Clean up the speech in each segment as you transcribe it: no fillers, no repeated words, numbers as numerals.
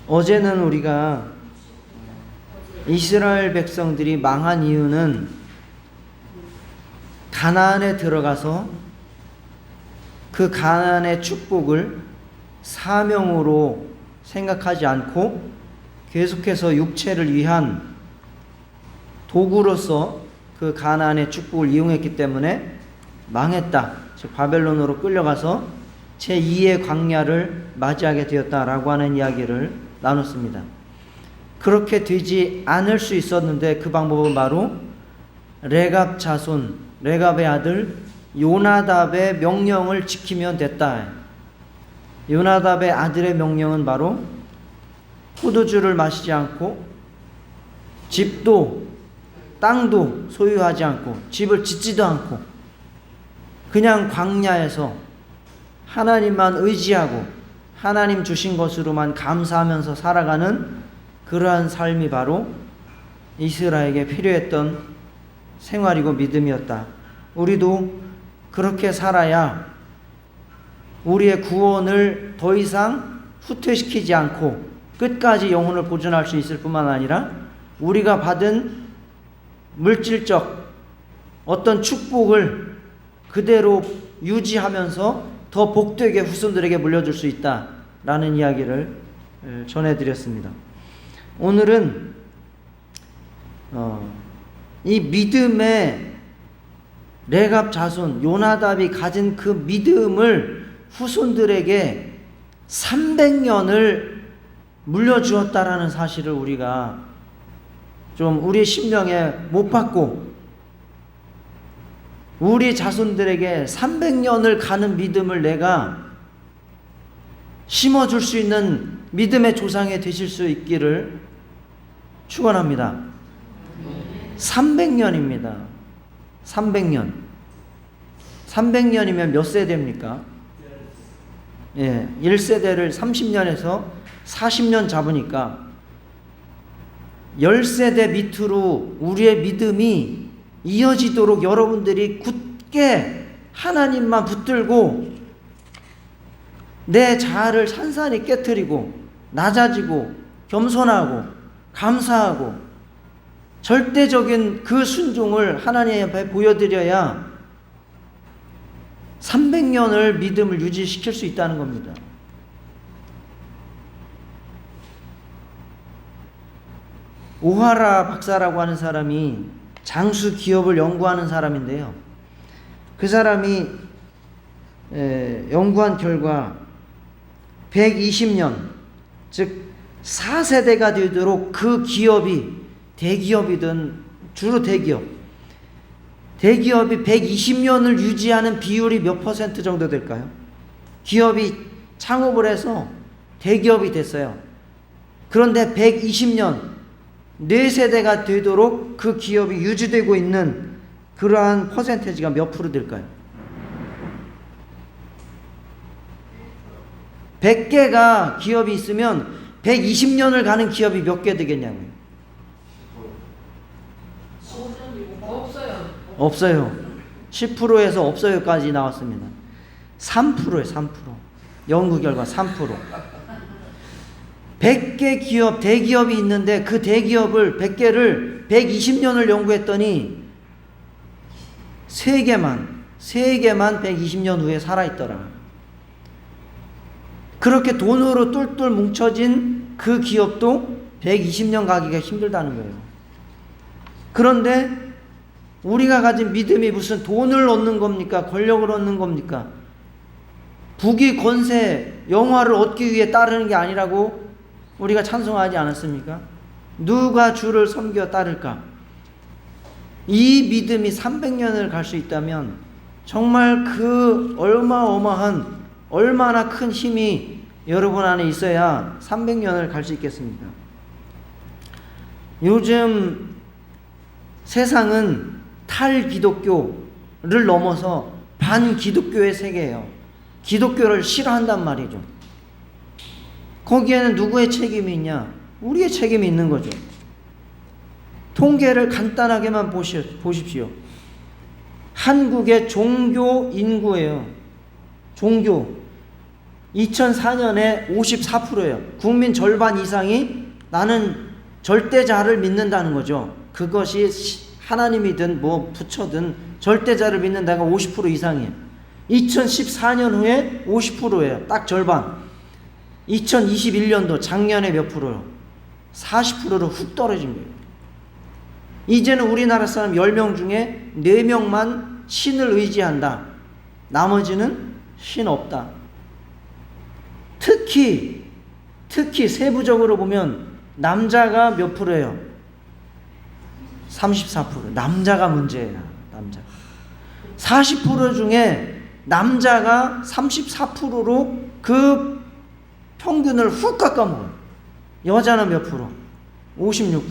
어제는 우리가 이스라엘 백성들이 망한 이유는 가나안에 들어가서 그 가나안의 축복을 사명으로 생각하지 않고 계속해서 육체를 위한 도구로서 그 가나안의 축복을 이용했기 때문에 망했다. 즉 바벨론으로 끌려가서 제2의 광야를 맞이하게 되었다라고 하는 이야기를 나눴습니다. 그렇게 되지 않을 수 있었는데 그 방법은 바로 레갑 자손, 레갑의 아들 요나답의 명령을 지키면 됐다. 요나답의 아들의 명령은 바로 포도주를 마시지 않고 집도 땅도 소유하지 않고 집을 짓지도 않고 그냥 광야에서 하나님만 의지하고 하나님 주신 것으로만 감사하면서 살아가는 그러한 삶이 바로 이스라엘에게 필요했던 생활이고 믿음이었다. 우리도 그렇게 살아야 우리의 구원을 더 이상 후퇴시키지 않고 끝까지 영혼을 보존할 수 있을 뿐만 아니라 우리가 받은 물질적 어떤 축복을 그대로 유지하면서 더 복되게 후손들에게 물려줄 수 있다라는 이야기를 전해드렸습니다. 오늘은 이 믿음의 레갑 자손 요나답이 가진 그 믿음을 후손들에게 300년을 물려주었다라는 사실을 우리가 좀 우리 심령에 못 받고 우리 자손들에게 300년을 가는 믿음을 내가 심어줄 수 있는 믿음의 조상이 되실 수 있기를 축원합니다. 300년입니다. 300년. 300년이면 몇 세대입니까? 1세대를 30년에서 40년 잡으니까 10세대 밑으로 우리의 믿음이 이어지도록 여러분들이 굳게 하나님만 붙들고 내 자아를 산산히 깨트리고 낮아지고 겸손하고 감사하고 절대적인 그 순종을 하나님 앞에 보여드려야 300년을 믿음을 유지시킬 수 있다는 겁니다. 오하라 박사라고 하는 사람이 장수 기업을 연구하는 사람인데요. 그 사람이 연구한 결과 120년, 즉 4세대가 되도록 그 기업이 대기업이든 주로 대기업이 120년을 유지하는 비율이 몇 퍼센트 정도 될까요? 기업이 창업을 해서 대기업이 됐어요. 그런데 120년 4세대가 되도록 그 기업이 유지되고 있는 그러한 퍼센테이지가 몇 프로 될까요? 100개가 기업이 있으면 120년을 가는 기업이 몇 개 되겠냐고요? 없어요. 10%에서 없어요까지 나왔습니다. 3%예요. 3%. 연구 결과 3%. 100개 기업, 대기업이 있는데 그 대기업을 100개를 120년을 연구했더니 3개만 120년 후에 살아있더라. 그렇게 돈으로 똘똘 뭉쳐진 그 기업도 120년 가기가 힘들다는 거예요. 그런데 우리가 가진 믿음이 무슨 돈을 얻는 겁니까? 권력을 얻는 겁니까? 부귀, 권세, 영화를 얻기 위해 따르는 게 아니라고 우리가 찬송하지 않았습니까? 누가 주를 섬겨 따를까? 이 믿음이 300년을 갈 수 있다면 정말 그 얼마나 큰 힘이 여러분 안에 있어야 300년을 갈 수 있겠습니까? 요즘 세상은 탈기독교를 넘어서 반기독교의 세계예요. 기독교를 싫어한단 말이죠. 거기에는 누구의 책임이 있냐? 우리의 책임이 있는 거죠. 통계를 간단하게만 보십시오. 한국의 종교 인구예요. 종교. 2004년에 54%예요. 국민 절반 이상이 나는 절대자를 믿는다는 거죠. 그것이 하나님이든 뭐 부처든 절대자를 믿는다가 50% 이상이에요. 2014년 후에 50%예요. 딱 절반. 2021년도 작년에 몇 프로요? 40%로 훅 떨어진 거예요. 이제는 우리나라 사람 10명 중에 4명만 신을 의지한다. 나머지는 신 없다. 특히 세부적으로 보면 남자가 몇 프로예요? 34%. 남자가 문제예요. 남자. 40% 중에 남자가 34%로 그 평균을 훅 깎아먹어요. 여자는 몇 프로? 56%.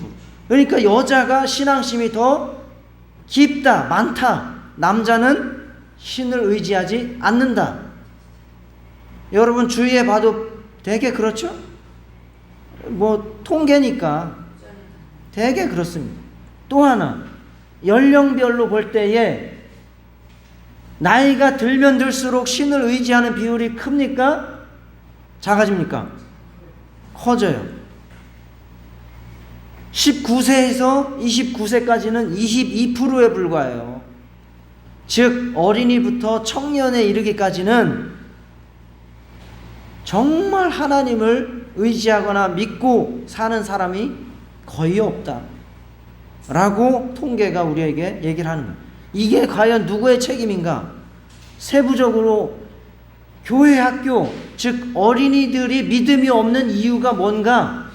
그러니까 여자가 신앙심이 더 깊다, 많다. 남자는 신을 의지하지 않는다. 여러분 주위에 봐도 되게 그렇죠? 뭐 통계니까 되게 그렇습니다. 또 하나, 연령별로 볼 때에 나이가 들면 들수록 신을 의지하는 비율이 큽니까? 작아집니까? 커져요. 19세에서 29세까지는 22%에 불과해요. 즉 어린이부터 청년에 이르기까지는 정말 하나님을 의지하거나 믿고 사는 사람이 거의 없다 라고 통계가 우리에게 얘기를 하는 거예요. 이게 과연 누구의 책임인가? 세부적으로 교회, 학교, 즉 어린이들이 믿음이 없는 이유가 뭔가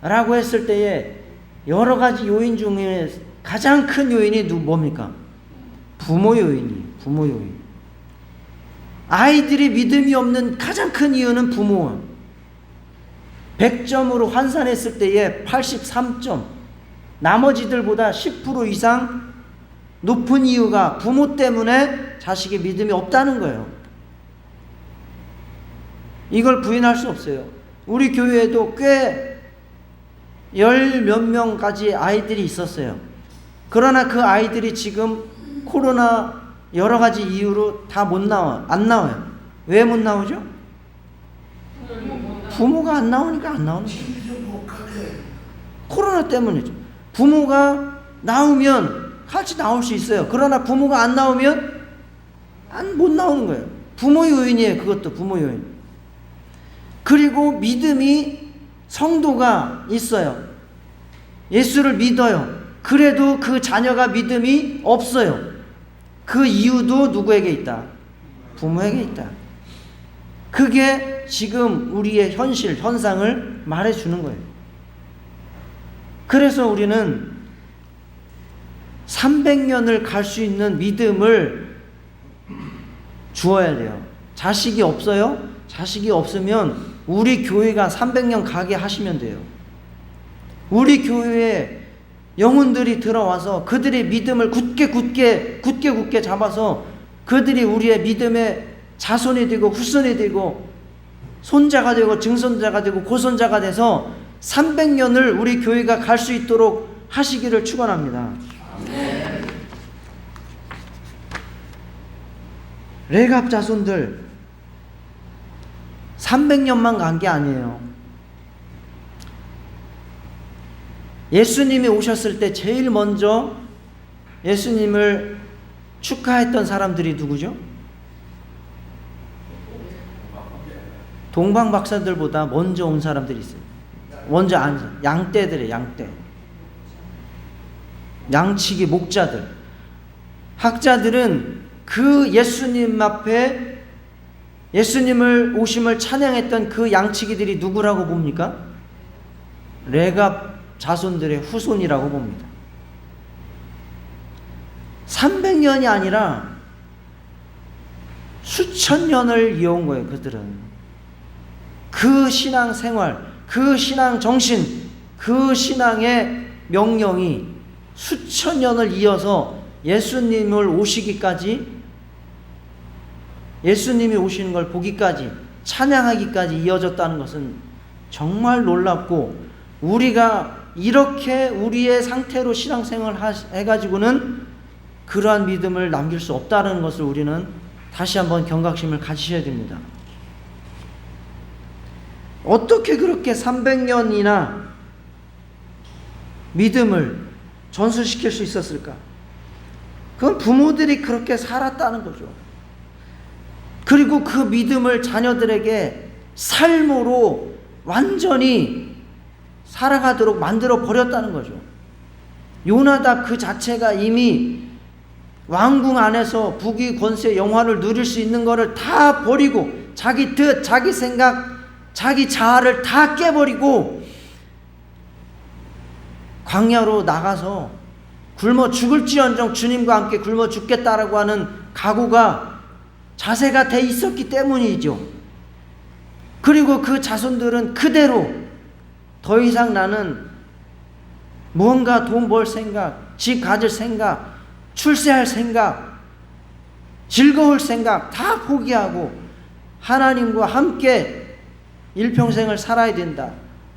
라고 했을 때에 여러 가지 요인 중에 가장 큰 요인이 뭡니까? 부모 요인이에요. 부모 요인. 아이들이 믿음이 없는 가장 큰 이유는 부모예요. 100점으로 환산했을 때에 83점. 나머지들보다 10% 이상 높은 이유가 부모 때문에 자식의 믿음이 없다는 거예요. 이걸 부인할 수 없어요. 우리 교회에도 꽤 열 몇 명까지 아이들이 있었어요. 그러나 그 아이들이 지금 코로나 여러 가지 이유로 다 안 나와요. 왜 못 나오죠? 부모가 안 나오니까 안 나오는 거예요. 코로나 때문이죠. 부모가 나오면 같이 나올 수 있어요. 그러나 부모가 안 나오면 못 나오는 거예요. 부모 요인이에요. 그것도 부모 요인. 그리고 믿음이 성도가 있어요. 예수를 믿어요. 그래도 그 자녀가 믿음이 없어요. 그 이유도 누구에게 있다? 부모에게 있다. 그게 지금 우리의 현실, 현상을 말해주는 거예요. 그래서 우리는 300년을 갈 수 있는 믿음을 주어야 돼요. 자식이 없어요? 자식이 없으면 우리 교회가 300년 가게 하시면 돼요. 우리 교회에 영혼들이 들어와서 그들의 믿음을 굳게 잡아서 그들이 우리의 믿음의 자손이 되고 후손이 되고 손자가 되고 증손자가 되고 고손자가 돼서 300년을 우리 교회가 갈 수 있도록 하시기를 축원합니다. 레갑 자손들 300년만 간 게 아니에요. 예수님이 오셨을 때 제일 먼저 예수님을 축하했던 사람들이 누구죠? 동방 박사들보다 먼저 온 사람들이 있어요. 먼저 양떼들이에요. 양떼. 양치기 목자들. 학자들은 그 예수님 앞에 예수님을 오심을 찬양했던 그 양치기들이 누구라고 봅니까? 레갑 자손들의 후손이라고 봅니다. 300년이 아니라 수천 년을 이어온 거예요. 그들은 그 신앙 생활, 그 신앙 정신, 그 신앙의 명령이 수천 년을 이어서 예수님을 오시기까지, 예수님이 오시는 걸 보기까지, 찬양하기까지 이어졌다는 것은 정말 놀랍고, 우리가 이렇게 우리의 상태로 신앙생활을 해가지고는 그러한 믿음을 남길 수 없다는 것을 우리는 다시 한번 경각심을 가지셔야 됩니다. 어떻게 그렇게 300년이나 믿음을 전수시킬 수 있었을까? 그건 부모들이 그렇게 살았다는 거죠. 그리고 그 믿음을 자녀들에게 삶으로 완전히 살아가도록 만들어 버렸다는 거죠. 요나답 그 자체가 이미 왕궁 안에서 부귀 권세 영화를 누릴 수 있는 거를 다 버리고 자기 뜻, 자기 생각, 자기 자아를 다 깨버리고 광야로 나가서 굶어 죽을지언정 주님과 함께 굶어 죽겠다라고 하는 각오가 자세가 돼 있었기 때문이죠. 그리고 그 자손들은 그대로 더 이상 나는 무언가 돈 벌 생각, 집 가질 생각, 출세할 생각, 즐거울 생각 다 포기하고 하나님과 함께 일평생을 살아야 된다.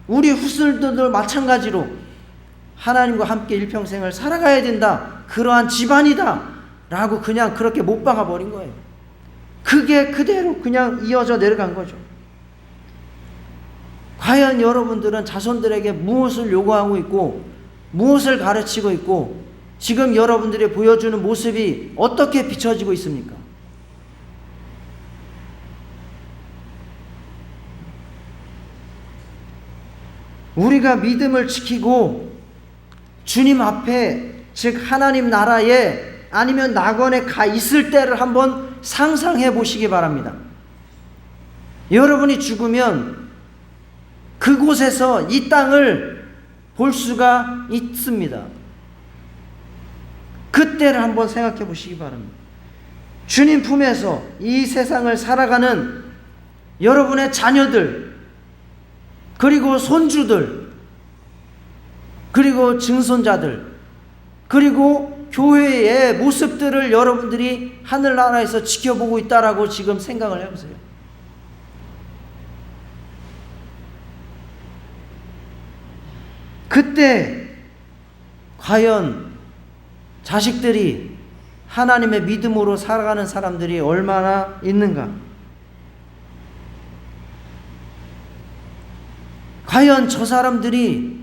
우리 후손들도 마찬가지로 하나님과 함께 일평생을 살아가야 된다. 그러한 집안이다 라고 그냥 그렇게 못 박아 버린 거예요. 그게 그대로 그냥 이어져 내려간 거죠. 과연 여러분들은 자손들에게 무엇을 요구하고 있고 무엇을 가르치고 있고 지금 여러분들이 보여주는 모습이 어떻게 비춰지고 있습니까? 우리가 믿음을 지키고 주님 앞에, 즉 하나님 나라에 아니면 낙원에 가 있을 때를 한번 상상해 보시기 바랍니다. 여러분이 죽으면 그곳에서 이 땅을 볼 수가 있습니다. 그때를 한번 생각해 보시기 바랍니다. 주님 품에서 이 세상을 살아가는 여러분의 자녀들, 그리고 손주들, 그리고 증손자들, 그리고 교회의 모습들을 여러분들이 하늘나라에서 지켜보고 있다라고 지금 생각을 해보세요. 그때 과연 자식들이 하나님의 믿음으로 살아가는 사람들이 얼마나 있는가? 과연 저 사람들이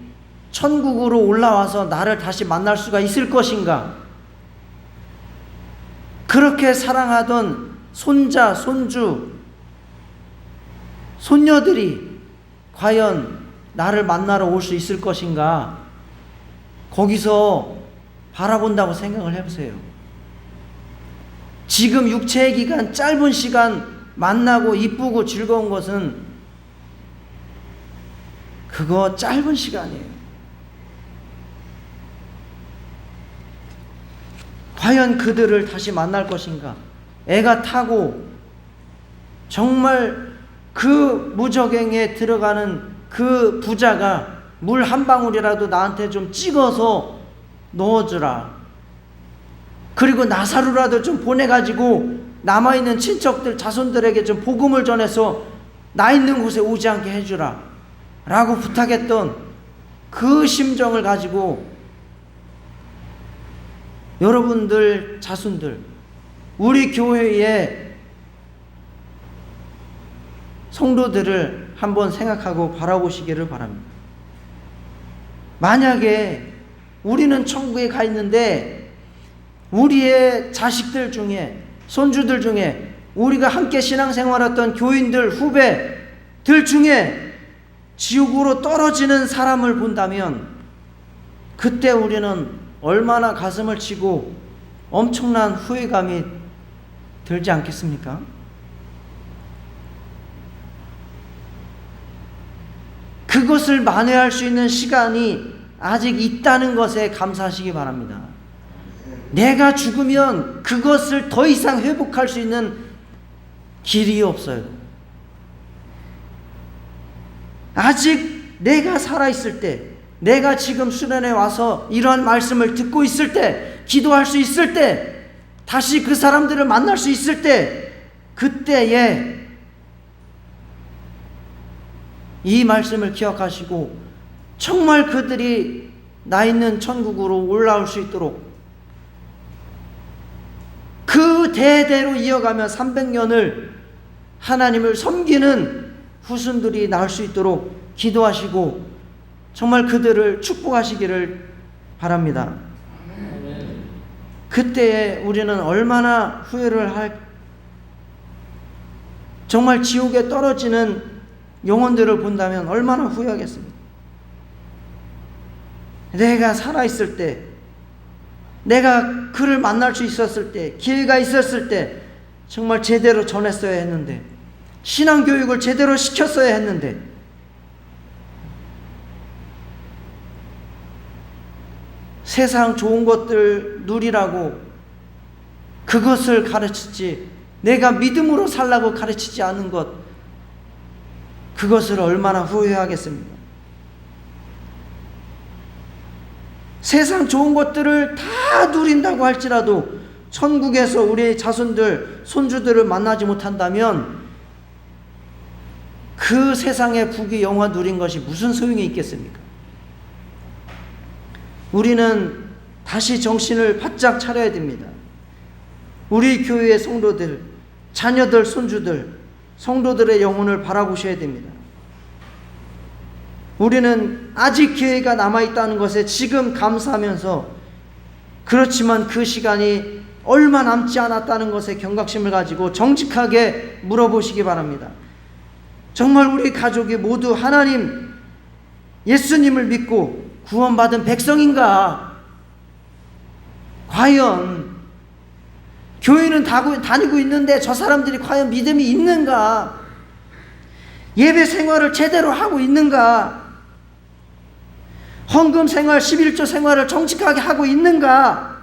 천국으로 올라와서 나를 다시 만날 수가 있을 것인가? 그렇게 사랑하던 손자, 손주, 손녀들이 과연 나를 만나러 올 수 있을 것인가? 거기서 바라본다고 생각을 해보세요. 지금 육체의 기간, 짧은 시간 만나고 이쁘고 즐거운 것은 그거 짧은 시간이에요. 과연 그들을 다시 만날 것인가? 애가 타고 정말 그 무적행에 들어가는 그 부자가 물 한 방울이라도 나한테 좀 찍어서 넣어주라. 그리고 나사로라도 좀 보내가지고 남아있는 친척들, 자손들에게 좀 복음을 전해서 나 있는 곳에 오지 않게 해주라 라고 부탁했던 그 심정을 가지고 여러분들 자손들, 우리 교회의 성도들을 한번 생각하고 바라보시기를 바랍니다. 만약에 우리는 천국에 가 있는데 우리의 자식들 중에, 손주들 중에, 우리가 함께 신앙생활했던 교인들, 후배들 중에 지옥으로 떨어지는 사람을 본다면 그때 우리는 얼마나 가슴을 치고 엄청난 후회감이 들지 않겠습니까? 그것을 만회할 수 있는 시간이 아직 있다는 것에 감사하시기 바랍니다. 내가 죽으면 그것을 더 이상 회복할 수 있는 길이 없어요. 아직 내가 살아있을 때, 내가 지금 수련회 와서 이러한 말씀을 듣고 있을 때, 기도할 수 있을 때, 다시 그 사람들을 만날 수 있을 때, 그때에 이 말씀을 기억하시고 정말 그들이 나 있는 천국으로 올라올 수 있도록 그 대대로 이어가며 300년을 하나님을 섬기는 후손들이 낳을 수 있도록 기도하시고 정말 그들을 축복하시기를 바랍니다. 그때에 우리는 얼마나 후회를 정말 지옥에 떨어지는 영혼들을 본다면 얼마나 후회하겠습니까? 내가 살아있을 때, 내가 그를 만날 수 있었을 때, 기회가 있었을 때 정말 제대로 전했어야 했는데, 신앙교육을 제대로 시켰어야 했는데, 세상 좋은 것들 누리라고 그것을 가르치지, 내가 믿음으로 살라고 가르치지 않은 것, 그것을 얼마나 후회하겠습니까? 세상 좋은 것들을 다 누린다고 할지라도 천국에서 우리의 자손들, 손주들을 만나지 못한다면 그 세상의 부귀 영화 누린 것이 무슨 소용이 있겠습니까? 우리는 다시 정신을 바짝 차려야 됩니다. 우리 교회의 성도들, 자녀들, 손주들, 성도들의 영혼을 바라보셔야 됩니다. 우리는 아직 기회가 남아있다는 것에 지금 감사하면서, 그렇지만 그 시간이 얼마 남지 않았다는 것에 경각심을 가지고 정직하게 물어보시기 바랍니다. 정말 우리 가족이 모두 하나님, 예수님을 믿고 구원받은 백성인가? 과연 교회는 다니고 있는데 저 사람들이 과연 믿음이 있는가? 예배 생활을 제대로 하고 있는가? 헌금 생활, 11조 생활을 정직하게 하고 있는가?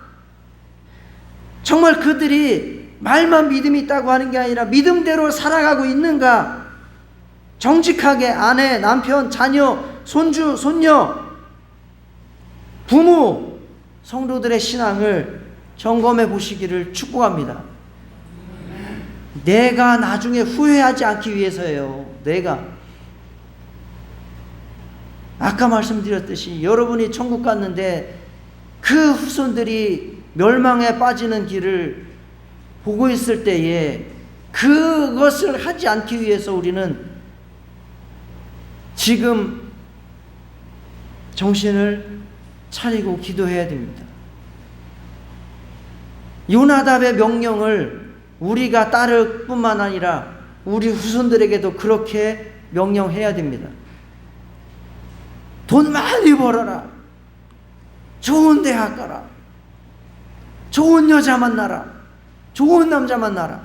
정말 그들이 말만 믿음이 있다고 하는 게 아니라 믿음대로 살아가고 있는가? 정직하게 아내, 남편, 자녀, 손주, 손녀, 부모, 성도들의 신앙을 점검해 보시기를 축복합니다. 내가 나중에 후회하지 않기 위해서예요. 내가 아까 말씀드렸듯이 여러분이 천국 갔는데 그 후손들이 멸망에 빠지는 길을 보고 있을 때에 그것을 하지 않기 위해서 우리는 지금 정신을 차리고 기도해야 됩니다. 요나답의 명령을 우리가 따를 뿐만 아니라 우리 후손들에게도 그렇게 명령해야 됩니다. 돈 많이 벌어라. 좋은 대학 가라. 좋은 여자 만나라. 좋은 남자 만나라.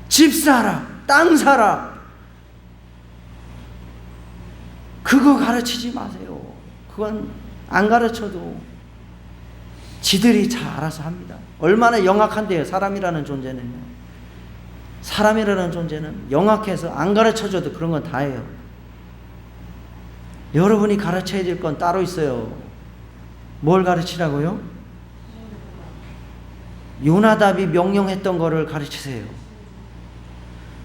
집 사라. 땅 사라. 그거 가르치지 마세요. 그건 안 가르쳐도 지들이 잘 알아서 합니다. 얼마나 영악한데요, 사람이라는 존재는요. 사람이라는 존재는 영악해서 안 가르쳐줘도 그런 건 다 해요. 여러분이 가르쳐야 될 건 따로 있어요. 뭘 가르치라고요? 요나답이 명령했던 거를 가르치세요.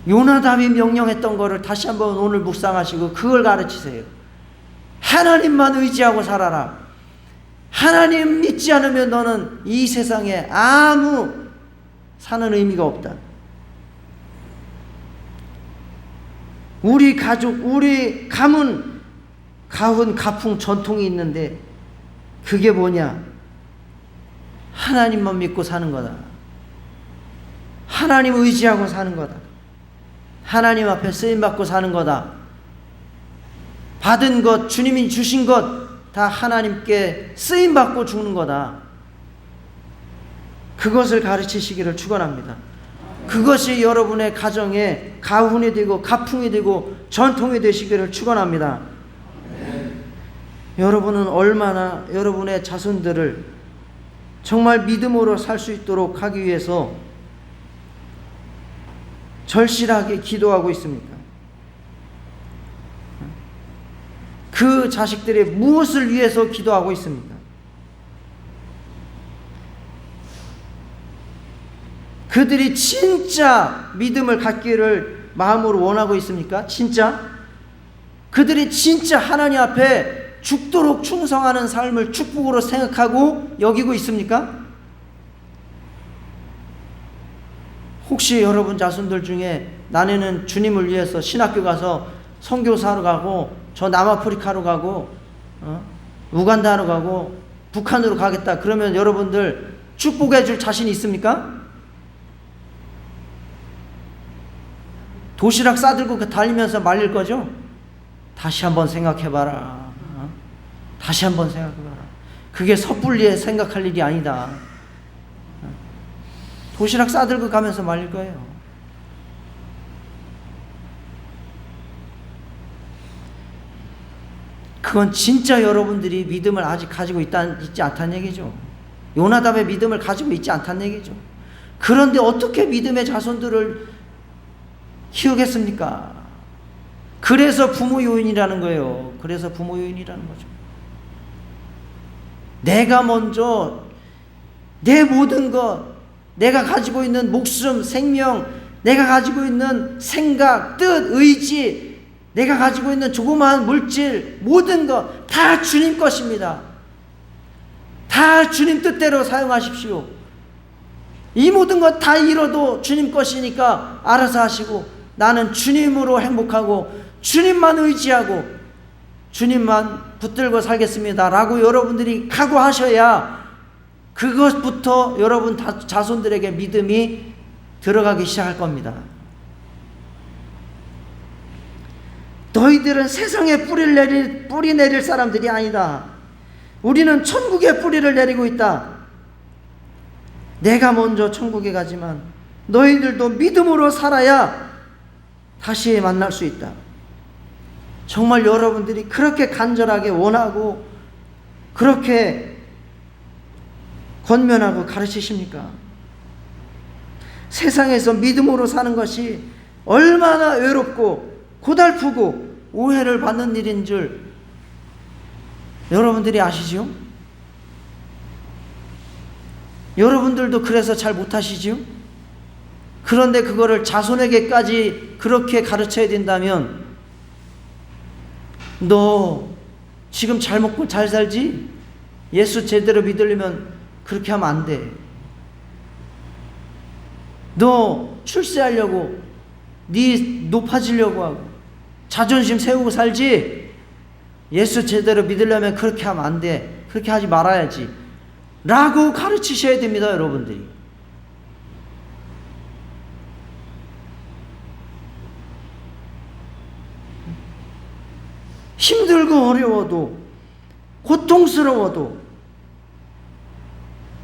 요나답이 명령했던 거를 다시 한번 오늘 묵상하시고 그걸 가르치세요. 하나님만 의지하고 살아라. 하나님 믿지 않으면 너는 이 세상에 아무 사는 의미가 없다. 우리 가족, 우리 가문, 가풍 전통이 있는데 그게 뭐냐? 하나님만 믿고 사는 거다. 하나님 의지하고 사는 거다. 하나님 앞에 쓰임받고 사는 거다. 받은 것, 주님이 주신 것 다 하나님께 쓰임받고 죽는 거다. 그것을 가르치시기를 축원합니다. 그것이 여러분의 가정에 가훈이 되고 가풍이 되고 전통이 되시기를 축원합니다. 여러분은 얼마나 여러분의 자손들을 정말 믿음으로 살 수 있도록 하기 위해서 절실하게 기도하고 있습니까? 그 자식들이 무엇을 위해서 기도하고 있습니까? 그들이 진짜 믿음을 갖기를 마음으로 원하고 있습니까? 진짜? 그들이 진짜 하나님 앞에 죽도록 충성하는 삶을 축복으로 생각하고 여기고 있습니까? 혹시 여러분 자손들 중에 나는 주님을 위해서 신학교 가서 선교사로 가고 저 남아프리카로 가고 우간다로 가고 북한으로 가겠다. 그러면 여러분들 축복해 줄 자신이 있습니까? 도시락 싸들고 달리면서 말릴 거죠? 다시 한번 생각해봐라. 다시 한번 생각해봐라. 그게 섣불리 생각할 일이 아니다. 도시락 싸들고 가면서 말릴 거예요. 그건 진짜 여러분들이 믿음을 아직 가지고 있지 않다는 얘기죠. 요나답의 믿음을 가지고 있지 않다는 얘기죠. 그런데 어떻게 믿음의 자손들을 키우겠습니까? 그래서 부모 요인이라는 거예요. 그래서 부모 요인이라는 거죠. 내가 먼저 내 모든 것, 내가 가지고 있는 목숨, 생명, 내가 가지고 있는 생각, 뜻, 의지, 내가 가지고 있는 조그마한 물질, 모든 것 다 주님 것입니다. 다 주님 뜻대로 사용하십시오. 이 모든 것 다 잃어도 주님 것이니까 알아서 하시고, 나는 주님으로 행복하고 주님만 의지하고 주님만 붙들고 살겠습니다 라고 여러분들이 각오하셔야 그것부터 여러분 자손들에게 믿음이 들어가기 시작할 겁니다. 너희들은 세상에 뿌리 내릴 사람들이 아니다. 우리는 천국에 뿌리를 내리고 있다. 내가 먼저 천국에 가지만 너희들도 믿음으로 살아야 다시 만날 수 있다. 정말 여러분들이 그렇게 간절하게 원하고 그렇게 권면하고 가르치십니까? 세상에서 믿음으로 사는 것이 얼마나 외롭고 고달프고 오해를 받는 일인 줄 여러분들이 아시지요? 여러분들도 그래서 잘 못하시지요? 그런데 그거를 자손에게까지 그렇게 가르쳐야 된다면, 너 지금 잘 먹고 잘 살지? 예수 제대로 믿으려면 그렇게 하면 안 돼. 너 출세하려고, 네 높아지려고 하고 자존심 세우고 살지? 예수 제대로 믿으려면 그렇게 하면 안 돼. 그렇게 하지 말아야지 라고 가르치셔야 됩니다. 여러분들이 힘들고 어려워도 고통스러워도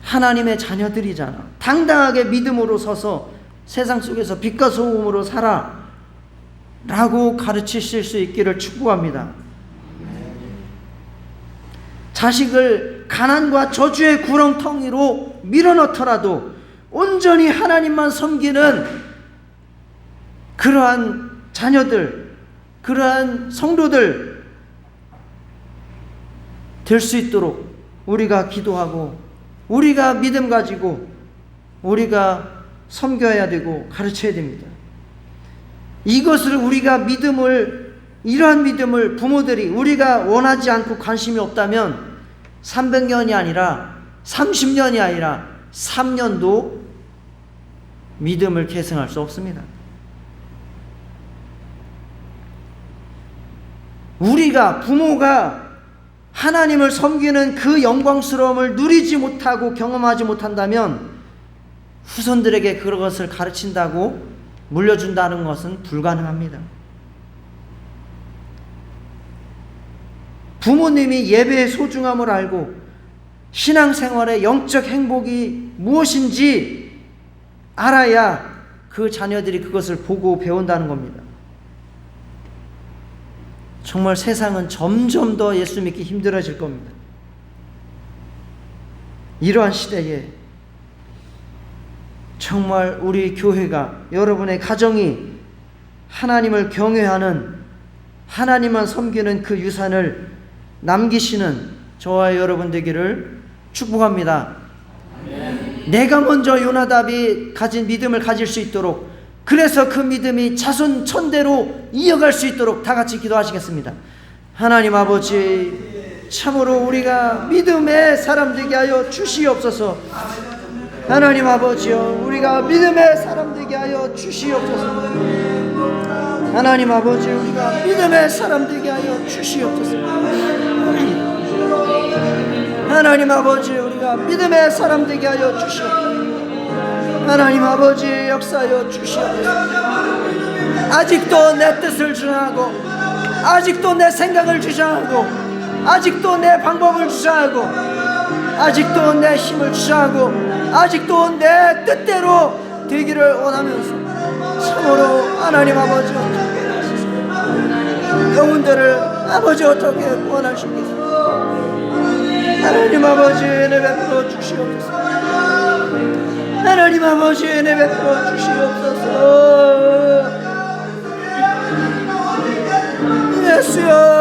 하나님의 자녀들이잖아. 당당하게 믿음으로 서서 세상 속에서 빛과 소금으로 살아 라고 가르치실 수 있기를 축복합니다. 자식을 가난과 저주의 구렁텅이로 밀어넣더라도 온전히 하나님만 섬기는 그러한 자녀들, 그러한 성도들 될 수 있도록 우리가 기도하고 우리가 믿음 가지고 우리가 섬겨야 되고 가르쳐야 됩니다. 이것을 우리가 이러한 믿음을 부모들이 우리가 원하지 않고 관심이 없다면 300년이 아니라 30년이 아니라 3년도 믿음을 계승할 수 없습니다. 부모가 하나님을 섬기는 그 영광스러움을 누리지 못하고 경험하지 못한다면 후손들에게 그것을 가르친다고 물려준다는 것은 불가능합니다. 부모님이 예배의 소중함을 알고 신앙생활의 영적 행복이 무엇인지 알아야 그 자녀들이 그것을 보고 배운다는 겁니다. 정말 세상은 점점 더 예수 믿기 힘들어질 겁니다. 이러한 시대에 정말 우리 교회가, 여러분의 가정이 하나님을 경외하는, 하나님만 섬기는 그 유산을 남기시는 저와 여러분 되기를 축복합니다. 내가 먼저 요나답이 가진 믿음을 가질 수 있도록, 그래서 그 믿음이 자손 천대로 이어갈 수 있도록 다 같이 기도하시겠습니다. 하나님 아버지, 참으로 우리가 믿음의 사람 되게 하여 주시옵소서. 하나님 아버지여, 우리가 믿음의 사람 되게 하여 주시옵소서. 하나님 아버지, 우리가 믿음의 사람 되게 하여 주시옵소서. 하나님 아버지, 우리가 믿음의 사람 되게 하여 주시옵소서. 하나님 아버지, 역사하여 주시옵소서. 아직도 내 뜻을 주장하고, 아직도 내 생각을 주장하고, 아직도 내 방법을 주장하고, 아직도 내 힘을 주장하고, 아직도 내 뜻대로 되기를 원하면서 참으로 하나님 아버지, 영혼들을 아버지 어떻게 원하시겠습니까? 하나님 아버지, 은혜 베풀어 주시옵소서. 하나님 아버지, 은혜 베풀어 주시옵소서. 예수여,